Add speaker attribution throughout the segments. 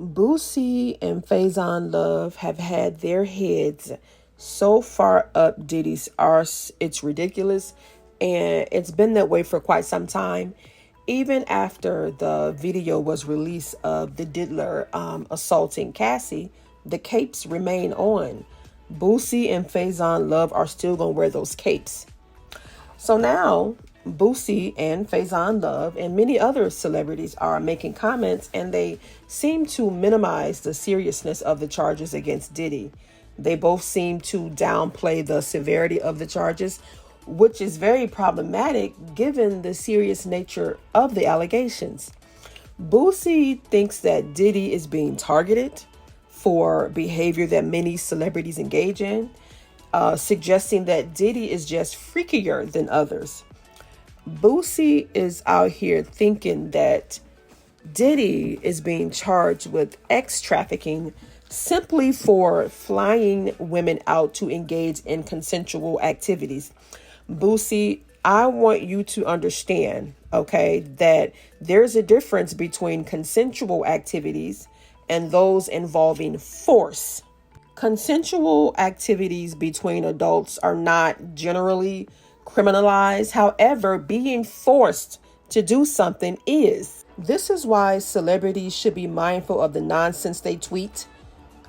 Speaker 1: Boosie and Faizon Love have had their heads so far up Diddy's arse, it's ridiculous. And it's been that way for quite some time. Even after the video was released of the Diddler assaulting Cassie, the capes remain on. Boosie and Faizon Love are still going to wear those capes. So now Boosie and Faizon Love and many other celebrities are making comments, and they seem to minimize the seriousness of the charges against Diddy. They both seem to downplay the severity of the charges, which is very problematic given the serious nature of the allegations. Boosie thinks that Diddy is being targeted for behavior that many celebrities engage in, suggesting that Diddy is just freakier than others. Boosie is out here thinking that Diddy is being charged with X trafficking simply for flying women out to engage in consensual activities. Boosie, I want you to understand, okay, that there's a difference between consensual activities and those involving force. Consensual activities between adults are not generally criminalized. However, being forced to do something is. This is why celebrities should be mindful of the nonsense they tweet.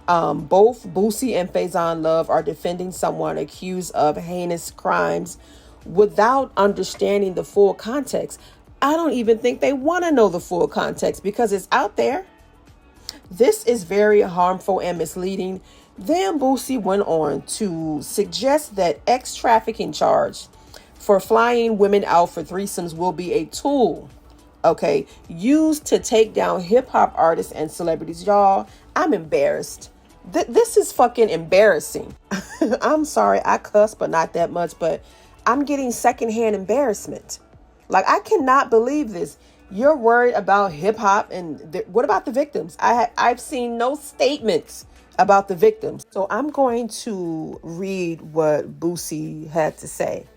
Speaker 1: Both Boosie and Faizon Love are defending someone accused of heinous crimes without understanding the full context. I don't even think they want to know the full context because it's out there. This is very harmful and misleading. Then Boosie went on to suggest that X trafficking charge for flying women out for threesomes will be a tool, okay, used to take down hip hop artists and celebrities. Y'all, I'm embarrassed. This is fucking embarrassing. I'm sorry, I cuss, but not that much, but I'm getting secondhand embarrassment. Like, I cannot believe this. You're worried about hip hop, and what about the victims? I've seen no statements about the victims. So I'm going to read what Boosie had to say.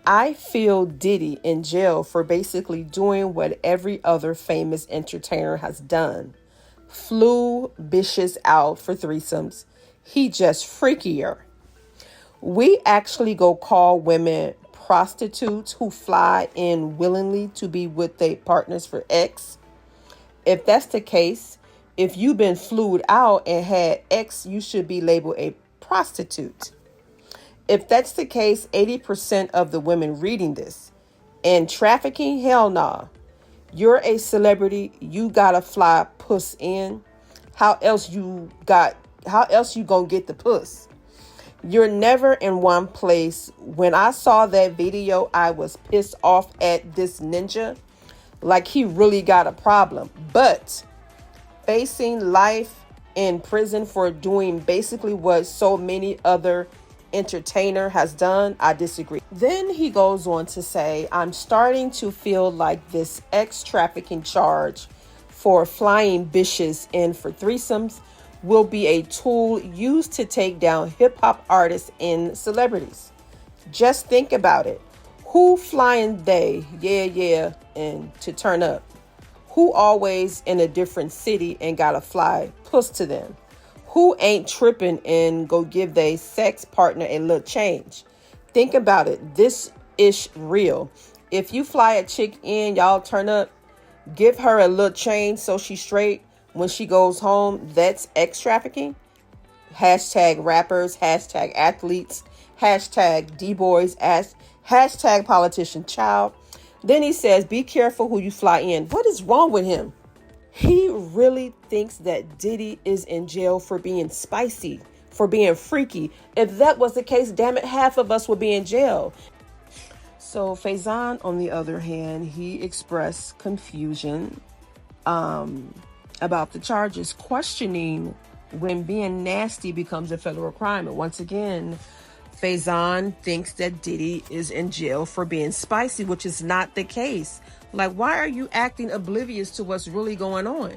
Speaker 1: I feel Diddy in jail for basically doing what every other famous entertainer has done. Flew bitches out for threesomes. He just freakier. We actually go call women prostitutes who fly in willingly to be with their partners for X. If that's the case, if you've been flued out and had X, you should be labeled a prostitute. If that's the case, 80% of the women reading this and trafficking, hell nah. You're a celebrity. You gotta fly puss in. How else you gonna get the puss? You're never in one place. When I saw that video, I was pissed off at this ninja. Like, he really got a problem. But facing life in prison for doing basically what so many other entertainer has done, I disagree. Then he goes on to say, I'm starting to feel like this X trafficking charge for flying bitches in for threesomes will be a tool used to take down hip hop artists and celebrities. Just think about it. Who flying they, yeah, and to turn up? Who always in a different city and gotta fly puss to them? Who ain't tripping and go give their sex partner a little change? Think about it. This ish real. If you fly a chick in, y'all turn up, give her a little change so she's straight when she goes home. That's X trafficking. Hashtag rappers, hashtag athletes, hashtag D-boys, hashtag politician child. Then he says, be careful who you fly in. What is wrong with him? He really thinks that Diddy is in jail for being spicy, for being freaky. If that was the case, damn it, half of us would be in jail. So Faizon, on the other hand, he expressed confusion about the charges, questioning when being nasty becomes a federal crime. And once again, Faizon thinks that Diddy is in jail for being spicy, which is not the case. Like, why are you acting oblivious to what's really going on?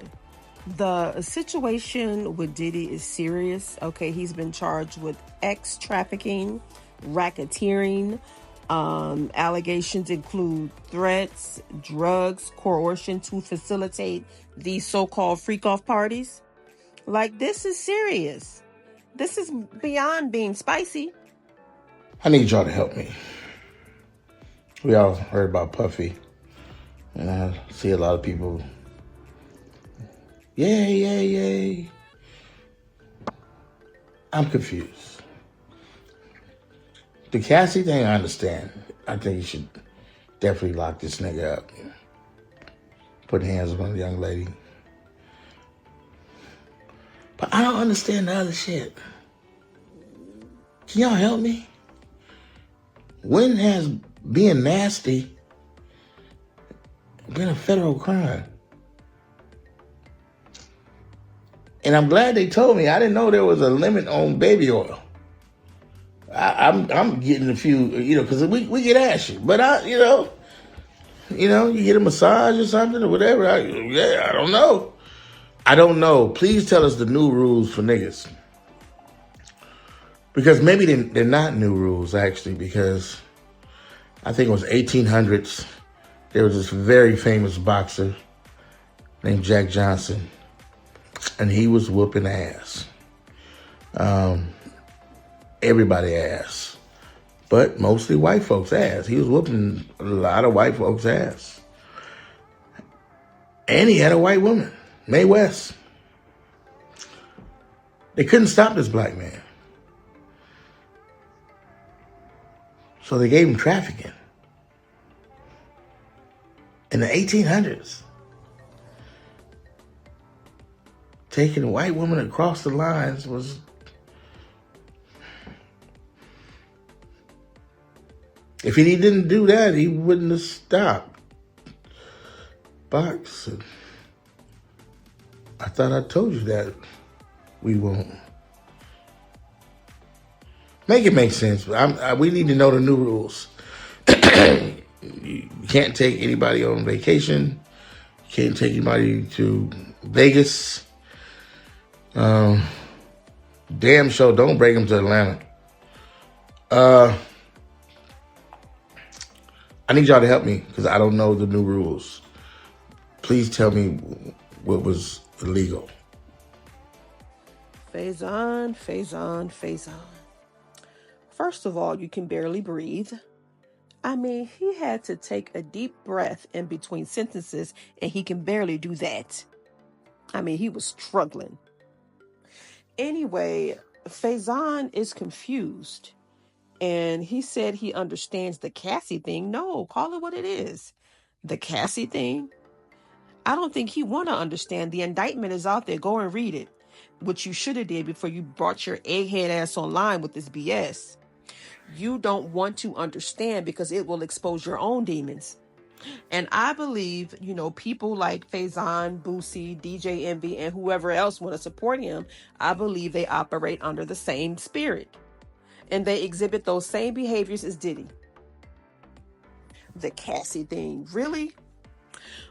Speaker 1: The situation with Diddy is serious. Okay, he's been charged with X trafficking, racketeering, Allegations include threats, drugs, coercion to facilitate these so-called freak-off parties. Like, this is serious. This is beyond being spicy.
Speaker 2: I need y'all to help me. We all heard about Puffy, and I see a lot of people, yay, yay, yay. I'm confused. The Cassie thing, I understand. I think you should definitely lock this nigga up. Put hands on the young lady. But I don't understand the other shit. Can y'all help me? When has being nasty been a federal crime? And I'm glad they told me. I didn't know there was a limit on baby oil. I'm getting a few, because we get ashy. But you get a massage or something or whatever. I don't know. I don't know. Please tell us the new rules for niggas. Because maybe they're not new rules, actually, because I think it was 1800s. There was this very famous boxer named Jack Johnson, and he was whooping ass. Everybody ass, but mostly white folks' ass. He was whooping a lot of white folks' ass. And he had a white woman, Mae West. They couldn't stop this black man. So they gave him trafficking. In the 1800s. Taking a white woman across the lines was... If he didn't do that, he wouldn't have stopped boxing. I thought I told you that we won't. Make it make sense. We need to know the new rules. You can't take anybody on vacation. You can't take anybody to Vegas. Damn sure don't bring them to Atlanta. I need y'all to help me because I don't know the new rules. Please tell me what was illegal.
Speaker 1: Faizon. First of all, you can barely breathe. I mean, he had to take a deep breath in between sentences, and he can barely do that. I mean, he was struggling. Anyway, Faizon is confused. And he said he understands the Cassie thing. No, call it what it is. The Cassie thing. I don't think he want to understand. The indictment is out there. Go and read it. Which you should have did before you brought your egghead ass online with this BS. You don't want to understand because it will expose your own demons. And I believe, people like Faizon, Boosie, DJ Envy, and whoever else want to support him, I believe they operate under the same spirit. And they exhibit those same behaviors as Diddy. The Cassie thing, really?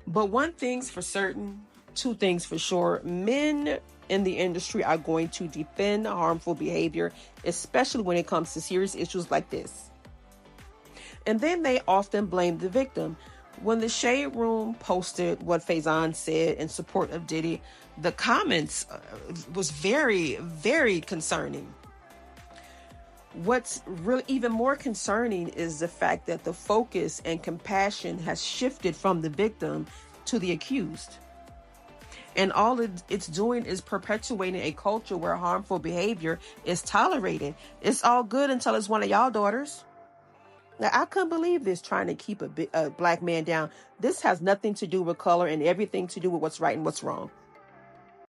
Speaker 1: But one thing's for certain, two things for sure. Men in the industry are going to defend harmful behavior, especially when it comes to serious issues like this. And then they often blame the victim. When the Shade Room posted what Faizon said in support of Diddy, the comments was very, very concerning. What's really even more concerning is the fact that the focus and compassion has shifted from the victim to the accused. And all it's doing is perpetuating a culture where harmful behavior is tolerated. It's all good until it's one of y'all daughters. Now, I couldn't believe this, trying to keep a black man down. This has nothing to do with color and everything to do with what's right and what's wrong.